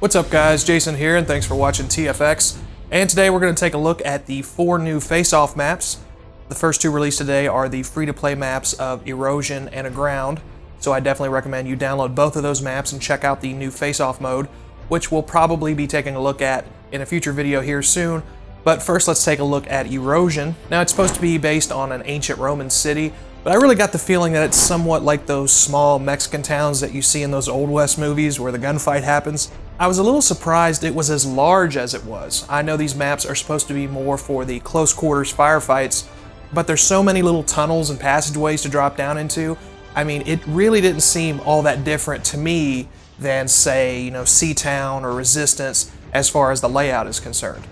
What's up guys, Jason here and thanks for watching TFX. And today we're going to take a look at the 4 new face-off maps. The first 2 released today are the free-to-play maps of Erosion and Aground. So I definitely recommend you download both of those maps and check out the new face-off mode, which we'll probably be taking a look at in a future video here soon. But first let's take a look at Erosion. Now it's supposed to be based on an ancient Roman city, but I really got the feeling that it's somewhat like those small Mexican towns that you see in those Old West movies where the gunfight happens. I was a little surprised it was as large as it was. I know these maps are supposed to be more for the close quarters firefights, but there's so many little tunnels and passageways to drop down into. I mean, it really didn't seem all that different to me than, say, Seatown or Resistance as far as the layout is concerned.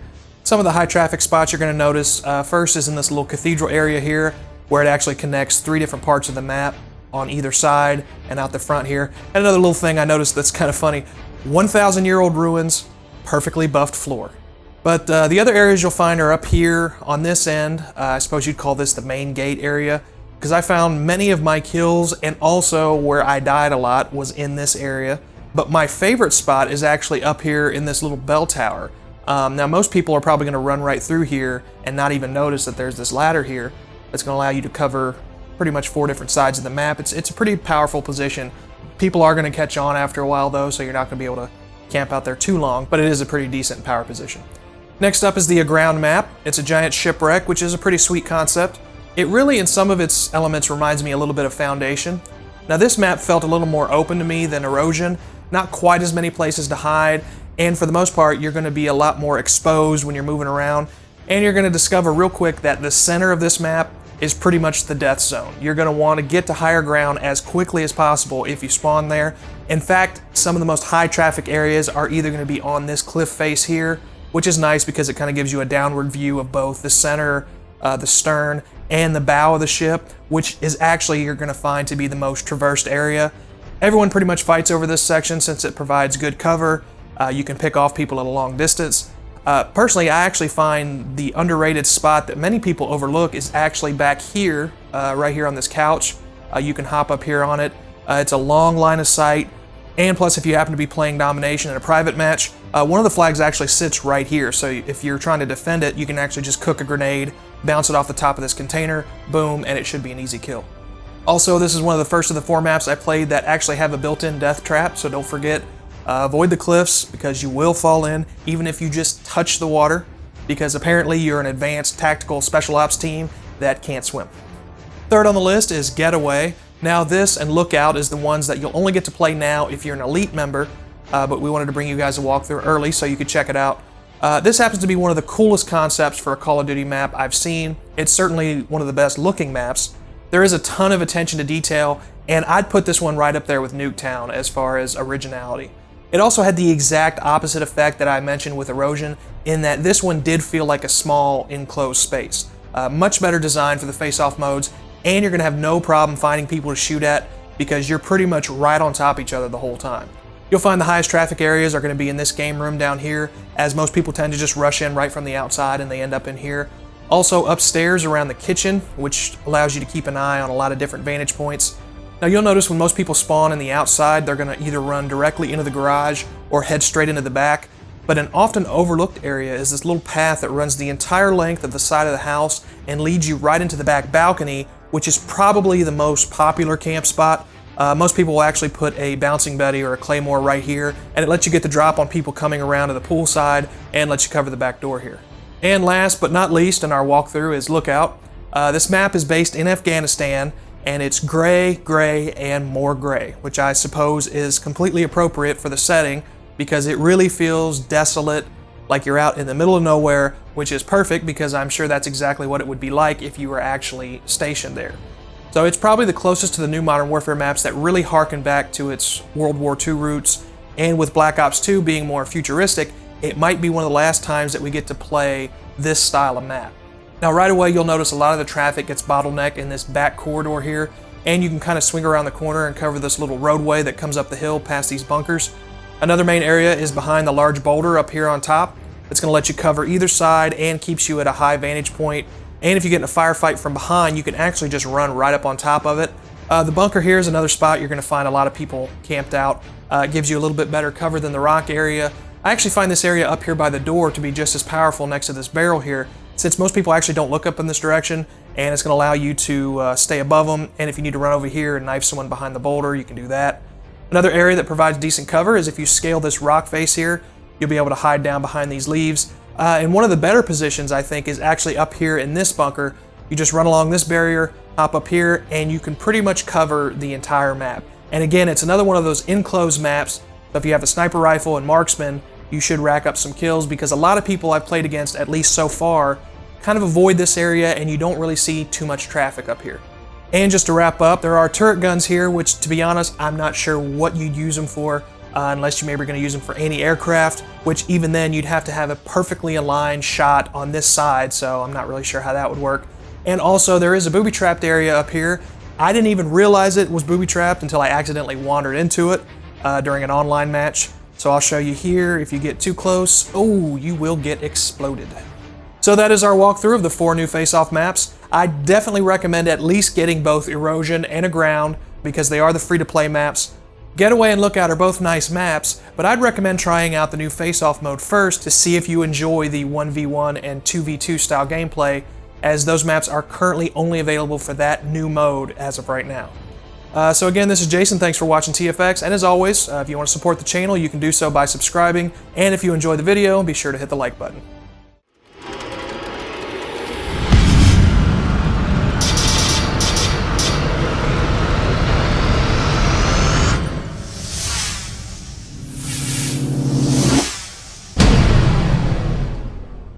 Some of the high traffic spots you're going to notice first is in this little cathedral area here, where it actually connects 3 different parts of the map on either side and out the front here. And another little thing I noticed that's kind of funny, 1,000-year-old ruins, perfectly buffed floor. But the other areas you'll find are up here on this end. I suppose you'd call this the main gate area, because I found many of my kills and also where I died a lot was in this area. But my favorite spot is actually up here in this little bell tower. Now most people are probably going to run right through here and not even notice that there's this ladder here that's going to allow you to cover pretty much 4 different sides of the map. It's a pretty powerful position. People are going to catch on after a while though, so you're not going to be able to camp out there too long, but it is a pretty decent power position. Next up is the Aground map. It's a giant shipwreck, which is a pretty sweet concept. It really, in some of its elements, reminds me a little bit of Foundation. Now this map felt a little more open to me than Erosion, not quite as many places to hide, and for the most part you're going to be a lot more exposed when you're moving around, and you're going to discover real quick that the center of this map is pretty much the death zone. You're going to want to get to higher ground as quickly as possible if you spawn there. In fact, some of the most high traffic areas are either going to be on this cliff face here, which is nice because it kind of gives you a downward view of both the center, the stern, and the bow of the ship, which is actually you're going to find to be the most traversed area. Everyone pretty much fights over this section since it provides good cover. You can pick off people at a long distance. Personally, I actually find the underrated spot that many people overlook is actually back here, right here on this couch. You can hop up here on it. It's a long line of sight, and plus if you happen to be playing domination in a private match, one of the flags actually sits right here, so if you're trying to defend it, you can actually just cook a grenade, bounce it off the top of this container, boom, and it should be an easy kill. Also, this is one of the first of the 4 maps I played that actually have a built-in death trap, so don't forget, avoid the cliffs because you will fall in even if you just touch the water, because apparently you're an advanced tactical special ops team that can't swim. Third on the list is Getaway. Now this and Lookout is the ones that you'll only get to play now if you're an elite member, but we wanted to bring you guys a walkthrough early so you could check it out. This happens to be one of the coolest concepts for a Call of Duty map I've seen. It's certainly one of the best looking maps. There is a ton of attention to detail, and I'd put this one right up there with Nuketown as far as originality. It also had the exact opposite effect that I mentioned with Erosion, in that this one did feel like a small enclosed space. Much better design for the face-off modes, and you're going to have no problem finding people to shoot at because you're pretty much right on top of each other the whole time. You'll find the highest traffic areas are going to be in this game room down here, as most people tend to just rush in right from the outside and they end up in here. Also upstairs around the kitchen, which allows you to keep an eye on a lot of different vantage points. Now you'll notice when most people spawn in the outside, they're going to either run directly into the garage or head straight into the back. But an often overlooked area is this little path that runs the entire length of the side of the house and leads you right into the back balcony, which is probably the most popular camp spot. Most people will actually put a bouncing Betty or a Claymore right here, and it lets you get the drop on people coming around to the pool side and lets you cover the back door here. And last but not least in our walkthrough is Lookout. This map is based in Afghanistan, and it's gray, gray, and more gray, which I suppose is completely appropriate for the setting because it really feels desolate, like you're out in the middle of nowhere, which is perfect because I'm sure that's exactly what it would be like if you were actually stationed there. So it's probably the closest to the new Modern Warfare maps that really harken back to its World War II roots, and with Black Ops 2 being more futuristic, it might be one of the last times that we get to play this style of map. Now right away you'll notice a lot of the traffic gets bottlenecked in this back corridor here, and you can kind of swing around the corner and cover this little roadway that comes up the hill past these bunkers. Another main area is behind the large boulder up here on top. It's going to let you cover either side and keeps you at a high vantage point. And if you get in a firefight from behind, you can actually just run right up on top of it. The bunker here is another spot you're going to find a lot of people camped out. It gives you a little bit better cover than the rock area. I actually find this area up here by the door to be just as powerful next to this barrel here, since most people actually don't look up in this direction, and it's going to allow you to stay above them, and if you need to run over here and knife someone behind the boulder, you can do that. Another area that provides decent cover is if you scale this rock face here, you'll be able to hide down behind these leaves. And one of the better positions, I think, is actually up here in this bunker. You just run along this barrier, hop up here, and you can pretty much cover the entire map. And again, it's another one of those enclosed maps, so if you have a sniper rifle and marksman, you should rack up some kills, because a lot of people I've played against, at least so far, kind of avoid this area and you don't really see too much traffic up here. And just to wrap up, there are turret guns here, which, to be honest, I'm not sure what you'd use them for, unless you maybe are going to use them for anti-aircraft, which even then you'd have to have a perfectly aligned shot on this side, so I'm not really sure how that would work. And also, there is a booby-trapped area up here. I didn't even realize it was booby-trapped until I accidentally wandered into it during an online match. So I'll show you here. If you get too close, oh, you will get exploded. So that is our walkthrough of the 4 new face-off maps. I definitely recommend at least getting both Erosion and Aground, because they are the free-to-play maps. Getaway and Lookout are both nice maps, but I'd recommend trying out the new face-off mode first to see if you enjoy the 1v1 and 2v2 style gameplay, as those maps are currently only available for that new mode as of right now. So again, this is Jason. Thanks for watching TFX, and as always, if you want to support the channel, you can do so by subscribing, and if you enjoy the video, be sure to hit the like button.